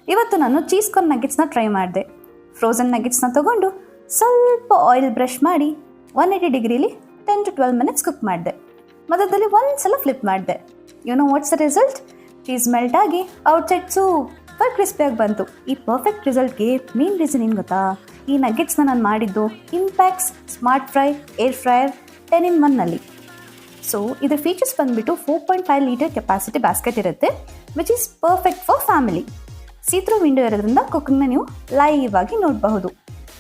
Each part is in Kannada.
ಇವತ್ತು ನಾನು ಚೀಸ್ ಕಾರ್ನ್ ನಗೆಟ್ಸ್ನ ಟ್ರೈ ಮಾಡಿದೆ. ಫ್ರೋಝನ್ ನಗೆಟ್ಸ್ನ ತೊಗೊಂಡು ಸ್ವಲ್ಪ ಆಯಿಲ್ ಬ್ರಷ್ ಮಾಡಿ 180 ಡಿಗ್ರಿಲಿ 10 to 12 ಮಿನಿಟ್ಸ್ ಕುಕ್ ಮಾಡಿದೆ. ಮಧ್ಯದಲ್ಲಿ ಒಂದು ಸಲ ಫ್ಲಿಪ್ ಮಾಡಿದೆ. What's the result? Cheese melt ಆಗಿ ಔಟ್ಸೈಡ್ ಸೂಪರ್ ಕ್ರಿಸ್ಪಿಯಾಗಿ ಬಂತು. ಈ ಪರ್ಫೆಕ್ಟ್ ರಿಸಲ್ಟ್ಗೆ ಮೇನ್ ರೀಸನ್ ಏನು ಗೊತ್ತಾ? ಈ ನಗೆಟ್ಸ್ನ ನಾನು ಮಾಡಿದ್ದು Impex smart fry air fryer 10-in-1ನಲ್ಲಿ. ಸೊ ಇದರ ಫೀಚರ್ಸ್ ಬಂದುಬಿಟ್ಟು 4.5 ಲೀಟರ್ ಕೆಪಾಸಿಟಿ ಬ್ಯಾಸ್ಕೆಟ್ ಇರುತ್ತೆ, which is perfect for family. See through window ಇರೋದ್ರಿಂದ ಕುಕಿಂಗ್ನ ನೀವು ಲೈವ್ ಆಗಿ ನೋಡಬಹುದು.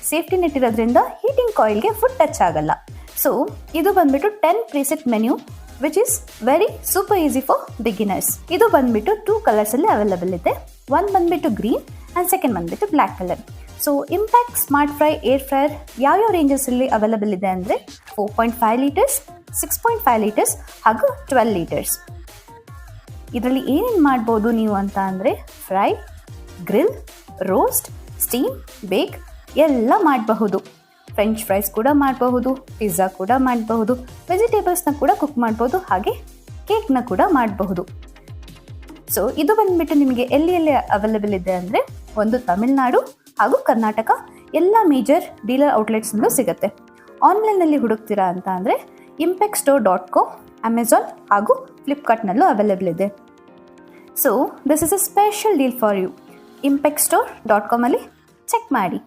ಸೇಫ್ಟಿ ನೆಟ್ ಇರೋದ್ರಿಂದ ಹೀಟಿಂಗ್ ಕಾಯಿಲ್ಗೆ ಫುಡ್ ಟಚ್ ಆಗಲ್ಲ. ಸೊ ಇದು ಬಂದುಬಿಟ್ಟು 10 preset menu, which is very super easy for beginners. ಇದು ಬಂದುಬಿಟ್ಟು 2 ಕಲರ್ಸಲ್ಲಿ ಅವೈಲೇಬಲ್ ಇದೆ. ಒಂದು ಬಂದುಬಿಟ್ಟು ಗ್ರೀನ್ ಆ್ಯಂಡ್ ಸೆಕೆಂಡ್ ಬಂದುಬಿಟ್ಟು black colour. So Impex smart fry air fryer ಯಾವ್ಯಾವ ರೇಂಜಸಲ್ಲಿ ಅವೈಲೇಬಲ್ ಇದೆ ಅಂದರೆ 4.5 ಲೀಟರ್ಸ್, 6.5 ಲೀಟರ್ಸ್ ಹಾಗೂ 12 ಲೀಟರ್ಸ್. ಇದರಲ್ಲಿ ಏನೇನು ಮಾಡ್ಬೋದು ನೀವು ಅಂತ ಅಂದರೆ ಫ್ರೈ, ಗ್ರಿಲ್, ರೋಸ್ಟ್, ಸ್ಟೀಮ್, ಬೇಕ್ ಎಲ್ಲ ಮಾಡಬಹುದು. ಫ್ರೆಂಚ್ ಫ್ರೈಸ್ ಕೂಡ ಮಾಡಬಹುದು, ಪಿಜ್ಜಾ ಕೂಡ ಮಾಡಬಹುದು, ವೆಜಿಟೇಬಲ್ಸ್ನ ಕೂಡ ಕುಕ್ ಮಾಡ್ಬೋದು, ಹಾಗೆ ಕೇಕ್ನ ಕೂಡ ಮಾಡಬಹುದು. ಸೊ ಇದು ಬಂದುಬಿಟ್ಟು ನಿಮಗೆ ಎಲ್ಲಿ ಅವೈಲೇಬಲ್ ಇದೆ ಅಂದರೆ ಒಂದು ತಮಿಳುನಾಡು ಹಾಗೂ ಕರ್ನಾಟಕ ಎಲ್ಲ ಮೇಜರ್ ಡೀಲರ್ ಔಟ್ಲೆಟ್ಸ್ನಲ್ಲೂ ಸಿಗುತ್ತೆ. ಆನ್ಲೈನಲ್ಲಿ ಹುಡುಕ್ತೀರಾ ಅಂತ ಅಂದರೆ impexstore.co, ಅಮೆಝಾನ್ ಹಾಗೂ ಫ್ಲಿಪ್ಕಾರ್ಟ್ನಲ್ಲೂ ಅವೈಲೇಬಲ್ ಇದೆ. So this is a special deal for you. impexstore.com ಅಲ್ಲಿ ಚೆಕ್ ಮಾಡಿ.